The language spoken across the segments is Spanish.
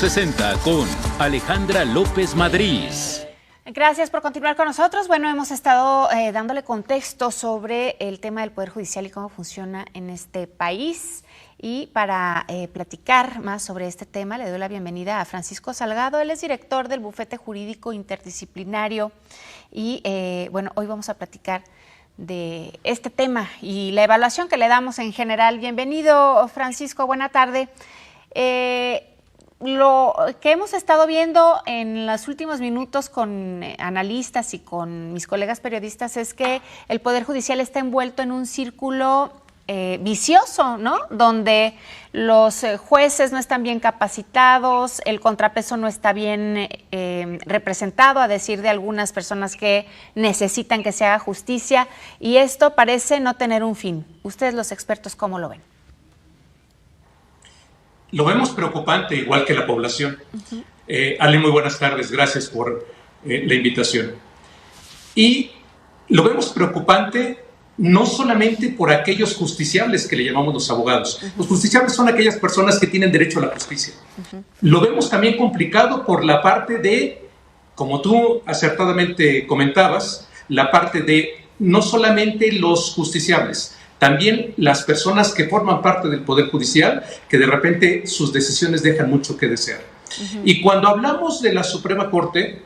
360 con Alejandra López Madrid. Gracias por continuar con nosotros. Bueno, hemos estado dándole contexto sobre el tema del Poder Judicial y cómo funciona en este país. Y para platicar más sobre este tema, le doy la bienvenida a Francisco Salgado. Él es director del Bufete Jurídico Interdisciplinario. Y bueno, hoy vamos a platicar de este tema y la evaluación que le damos en general. Bienvenido, Francisco, buena tarde. Lo que hemos estado viendo en los últimos minutos con analistas y con mis colegas periodistas es que el Poder Judicial está envuelto en un círculo vicioso, ¿no? Donde los jueces no están bien capacitados, el contrapeso no está bien representado, a decir de algunas personas que necesitan que se haga justicia, y esto parece no tener un fin. Ustedes, los expertos, ¿cómo lo ven? Lo vemos preocupante, igual que la población. Ale, muy buenas tardes, gracias por la invitación. Y lo vemos preocupante no solamente por aquellos justiciables que le llamamos los abogados. Los justiciables son aquellas personas que tienen derecho a la justicia. Lo vemos también complicado por la parte de, como tú acertadamente comentabas, la parte de no solamente los justiciables, también las personas que forman parte del Poder Judicial, que de repente sus decisiones dejan mucho que desear. Y cuando hablamos de la Suprema Corte,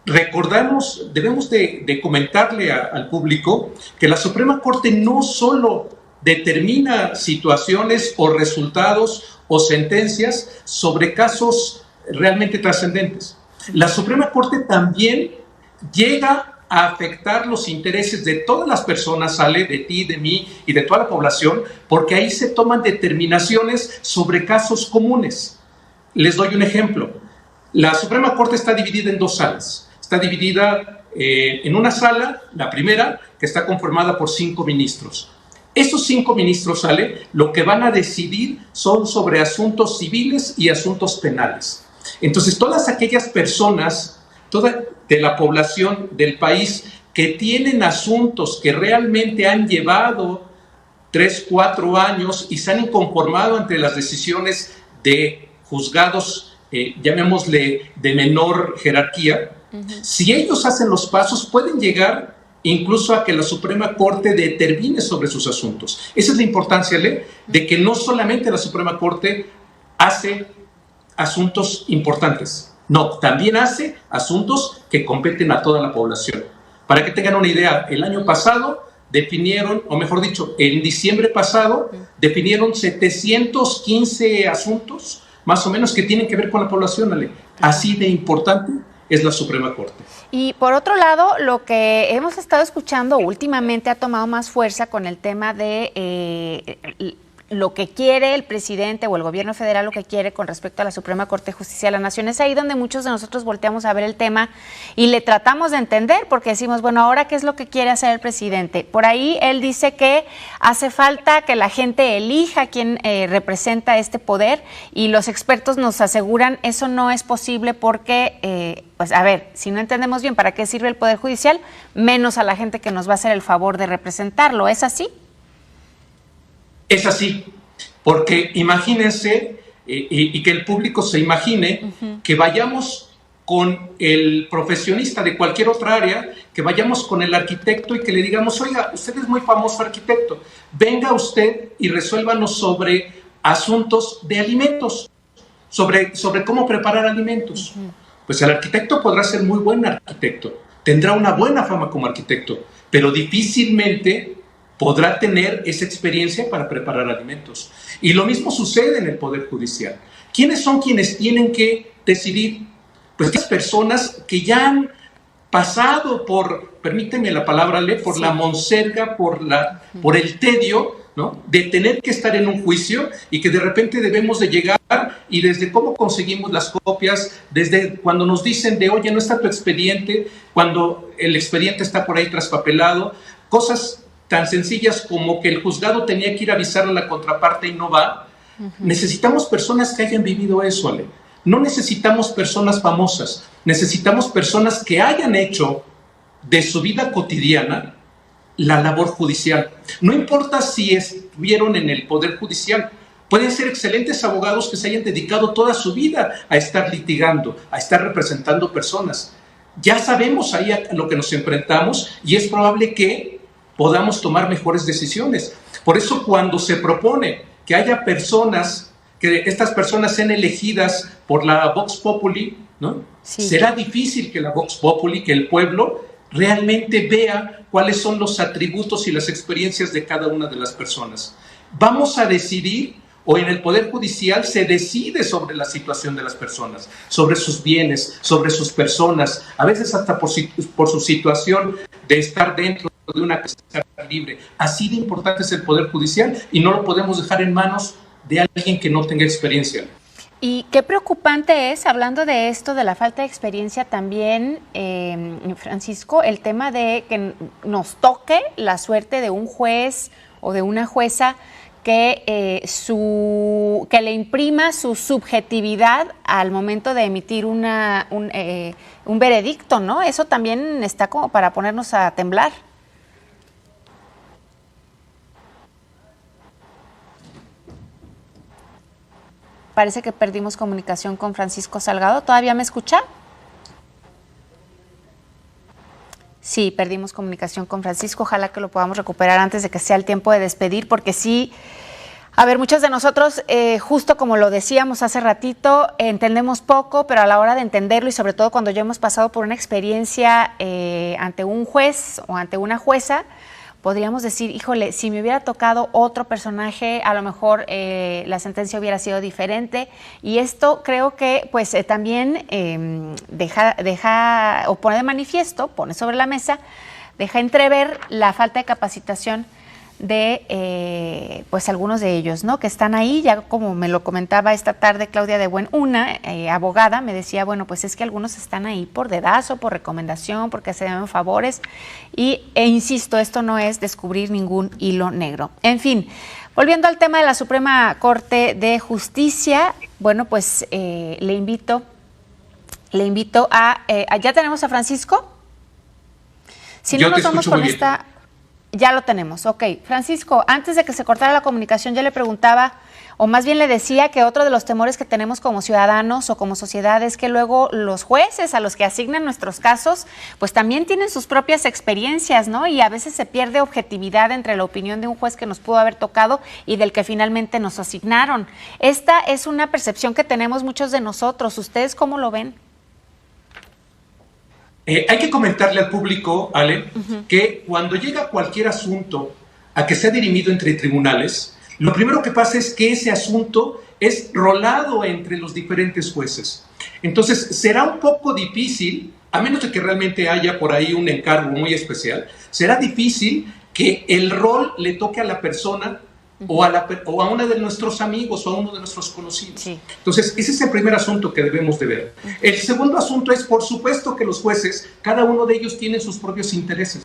debemos de comentarle al público que la Suprema Corte no solo determina situaciones o resultados o sentencias sobre casos realmente trascendentes. La Suprema Corte también llega a afectar los intereses de todas las personas, Ale, de ti, de mí y de toda la población, porque ahí se toman determinaciones sobre casos comunes. Les doy un ejemplo. La Suprema Corte está dividida en dos salas. Está dividida en una sala, la primera, que está conformada por 5 ministros. Esos 5 ministros, Ale, lo que van a decidir son sobre asuntos civiles y asuntos penales. Entonces, todas aquellas personas, toda de la población del país que tienen asuntos que realmente han llevado 3, 4 años y se han inconformado ante las decisiones de juzgados, llamémosle de menor jerarquía, si ellos hacen los pasos pueden llegar incluso a que la Suprema Corte determine sobre sus asuntos. Esa es la importancia, ¿le? De que no solamente la Suprema Corte hace asuntos importantes, no, también hace asuntos que competen a toda la población. Para que tengan una idea, el año pasado definieron, o mejor dicho, en diciembre pasado, definieron 715 asuntos, más o menos, que tienen que ver con la población, Ale. Así de importante es la Suprema Corte. Y por otro lado, lo que hemos estado escuchando últimamente ha tomado más fuerza con el tema de lo que quiere el presidente o el gobierno federal, lo que quiere con respecto a la Suprema Corte de Justicia de la Nación. Es ahí donde muchos de nosotros volteamos a ver el tema y le tratamos de entender, porque decimos, bueno, ahora ¿qué es lo que quiere hacer el presidente? Por ahí él dice que hace falta que la gente elija quién representa este poder, y los expertos nos aseguran eso no es posible porque, pues a ver, si no entendemos bien para qué sirve el Poder Judicial, menos a la gente que nos va a hacer el favor de representarlo. ¿Es así? Es así, porque imagínense, y que el público se imagine, que vayamos con el profesionista de cualquier otra área, que vayamos con el arquitecto y que le digamos, oiga, usted es muy famoso arquitecto, venga usted y resuélvanos sobre asuntos de alimentos, sobre cómo preparar alimentos. Pues el arquitecto podrá ser muy buen arquitecto, tendrá una buena fama como arquitecto, pero difícilmente podrá tener esa experiencia para preparar alimentos. Y lo mismo sucede en el Poder Judicial. ¿Quiénes son quienes tienen que decidir? Pues las personas que ya han pasado por, permíteme la palabra, por la monserga, por el tedio, ¿no?, de tener que estar en un juicio, y que de repente debemos de llegar, y desde cómo conseguimos las copias, desde cuando nos dicen de, oye, no está tu expediente, cuando el expediente está por ahí traspapelado, cosas tan sencillas como que el juzgado tenía que ir a avisarle a la contraparte y no va. Necesitamos personas que hayan vivido eso, Ale. No necesitamos personas famosas, necesitamos personas que hayan hecho de su vida cotidiana la labor judicial. No importa si estuvieron en el Poder Judicial, Pueden ser excelentes abogados que se hayan dedicado toda su vida a estar litigando, a estar representando personas. Ya sabemos ahí a lo que nos enfrentamos y es probable que podamos tomar mejores decisiones. Por eso cuando se propone que haya personas, que estas personas sean elegidas por la Vox Populi, ¿no? Sí. Será difícil que la Vox Populi, que el pueblo realmente vea cuáles son los atributos y las experiencias de cada una de las personas. Vamos a decidir, o en el Poder Judicial se decide sobre la situación de las personas, sobre sus bienes, sobre sus personas, a veces hasta por su situación de estar dentro de una casa libre. Así de importante es el Poder Judicial y no lo podemos dejar en manos de alguien que no tenga experiencia. Y qué preocupante es, hablando de esto, de la falta de experiencia también, Francisco, el tema de que nos toque la suerte de un juez o de una jueza que le imprima su subjetividad al momento de emitir un veredicto, ¿no? Eso también está como para ponernos a temblar. Parece que perdimos comunicación con Francisco Salgado. ¿Todavía me escucha? Sí, perdimos comunicación con Francisco. Ojalá que lo podamos recuperar antes de que sea el tiempo de despedir, porque sí, a ver, muchos de nosotros, justo como lo decíamos hace ratito, entendemos poco, pero a la hora de entenderlo y sobre todo cuando ya hemos pasado por una experiencia ante un juez o ante una jueza, podríamos decir, híjole, si me hubiera tocado otro personaje, a lo mejor la sentencia hubiera sido diferente. Y esto creo que pues también deja o pone de manifiesto, pone sobre la mesa, deja entrever la falta de capacitación de pues algunos de ellos, ¿no? Que están ahí, ya como me lo comentaba esta tarde Claudia de Buenhuna, abogada, me decía, bueno, pues es que algunos están ahí por dedazo, por recomendación, porque se deben favores, e insisto, esto no es descubrir ningún hilo negro. En fin, volviendo al tema de la Suprema Corte de Justicia, bueno, pues le invito a ¿ya tenemos a Francisco? Si no, nos vamos con esta... Ya lo tenemos, ok. Francisco, antes de que se cortara la comunicación, yo le preguntaba, o más bien le decía que otro de los temores que tenemos como ciudadanos o como sociedad es que luego los jueces a los que asignan nuestros casos, pues también tienen sus propias experiencias, ¿no? Y a veces se pierde objetividad entre la opinión de un juez que nos pudo haber tocado y del que finalmente nos asignaron. Esta es una percepción que tenemos muchos de nosotros. ¿Ustedes cómo lo ven? Hay que comentarle al público, Ale, que cuando llega cualquier asunto a que sea dirimido entre tribunales, lo primero que pasa es que ese asunto es rolado entre los diferentes jueces. Entonces, será un poco difícil, a menos de que realmente haya por ahí un encargo muy especial, será difícil que el rol le toque a la persona o a uno de nuestros amigos o a uno de nuestros conocidos. Sí. Entonces, ese es el primer asunto que debemos de ver. El segundo asunto es, por supuesto, que los jueces, cada uno de ellos tiene sus propios intereses.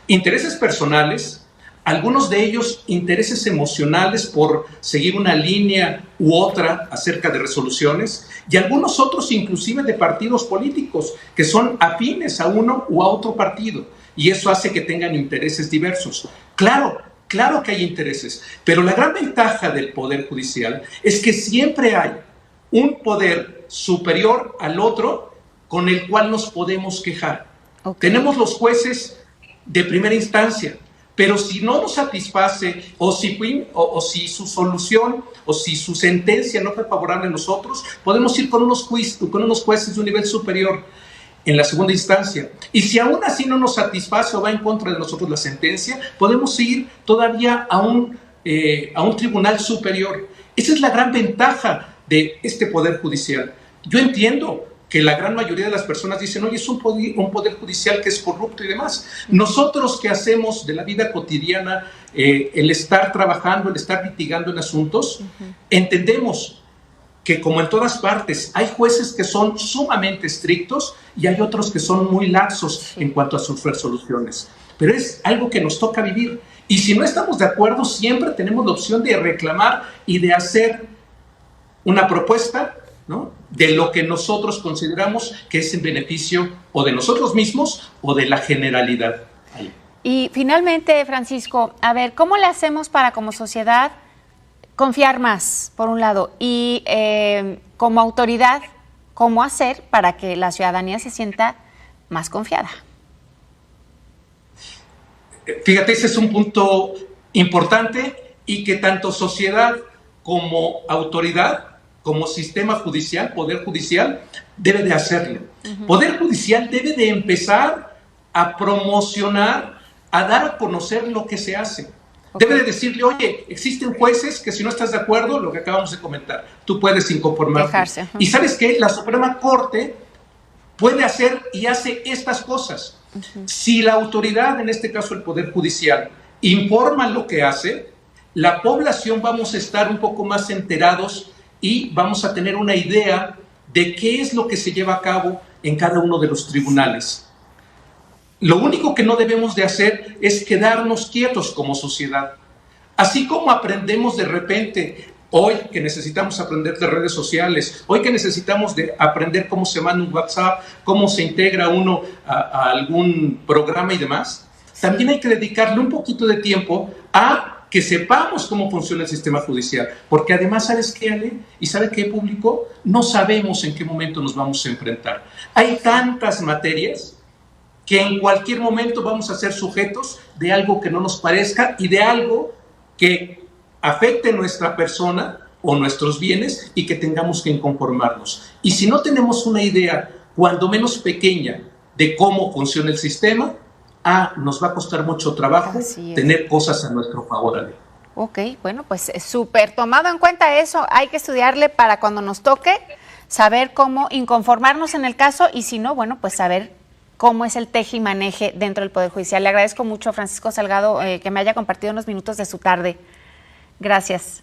Intereses personales, algunos de ellos intereses emocionales por seguir una línea u otra acerca de resoluciones, y algunos otros inclusive de partidos políticos que son afines a uno u a otro partido, y eso hace que tengan intereses diversos. Claro que hay intereses, pero la gran ventaja del Poder Judicial es que siempre hay un poder superior al otro con el cual nos podemos quejar. Okay. Tenemos los jueces de primera instancia, pero si no nos satisface o si su solución o si su sentencia no fue favorable a nosotros, podemos ir con unos jueces de un nivel superior en la segunda instancia. Y si aún así no nos satisface o va en contra de nosotros la sentencia, podemos ir todavía a un tribunal superior. Esa es la gran ventaja de este Poder Judicial. Yo entiendo que la gran mayoría de las personas dicen, oye, es un poder judicial que es corrupto y demás. Nosotros que hacemos de la vida cotidiana el estar trabajando, el estar litigando en asuntos, entendemos que como en todas partes hay jueces que son sumamente estrictos y hay otros que son muy laxos en cuanto a sus resoluciones. Pero es algo que nos toca vivir. Y si no estamos de acuerdo, siempre tenemos la opción de reclamar y de hacer una propuesta, ¿no?, de lo que nosotros consideramos que es en beneficio o de nosotros mismos o de la generalidad. Y finalmente, Francisco, a ver, ¿cómo le hacemos para como sociedad confiar más, por un lado, y como autoridad, ¿cómo hacer para que la ciudadanía se sienta más confiada? Fíjate, ese es un punto importante y que tanto sociedad como autoridad, como sistema judicial, poder judicial, debe de hacerlo. Poder judicial debe de empezar a promocionar, a dar a conocer lo que se hace. Debe de decirle, oye, existen jueces que si no estás de acuerdo, lo que acabamos de comentar, tú puedes inconformarte. Dejarse. Y ¿sabes qué? La Suprema Corte puede hacer y hace estas cosas. Si la autoridad, en este caso el Poder Judicial, informa lo que hace, la población vamos a estar un poco más enterados y vamos a tener una idea de qué es lo que se lleva a cabo en cada uno de los tribunales. Lo único que no debemos de hacer es quedarnos quietos como sociedad. Así como aprendemos de repente, hoy que necesitamos aprender de redes sociales, hoy que necesitamos de aprender cómo se manda un WhatsApp, cómo se integra uno a algún programa y demás, también hay que dedicarle un poquito de tiempo a que sepamos cómo funciona el sistema judicial. Porque además, ¿sabes qué, Ale? ¿Y sabe qué, público? No sabemos en qué momento nos vamos a enfrentar. Hay tantas materias que en cualquier momento vamos a ser sujetos de algo que no nos parezca y de algo que afecte nuestra persona o nuestros bienes y que tengamos que inconformarnos. Y si no tenemos una idea, cuando menos pequeña, de cómo funciona el sistema, nos va a costar mucho trabajo tener cosas a nuestro favor, Ale. Ok, bueno, pues súper tomado en cuenta eso. Hay que estudiarle para cuando nos toque, saber cómo inconformarnos en el caso y si no, bueno, pues saber cómo es el teje y maneje dentro del Poder Judicial. Le agradezco mucho a Francisco Salgado que me haya compartido unos minutos de su tarde. Gracias.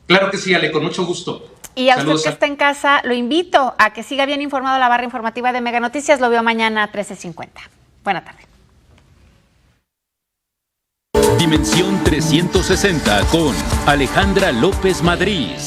Claro que sí, Ale, con mucho gusto. Y a usted que está en casa, lo invito a que siga bien informado la barra informativa de Mega Noticias. Lo veo mañana a 13:50. Buena tarde. Dimensión 360 con Alejandra López Madrid.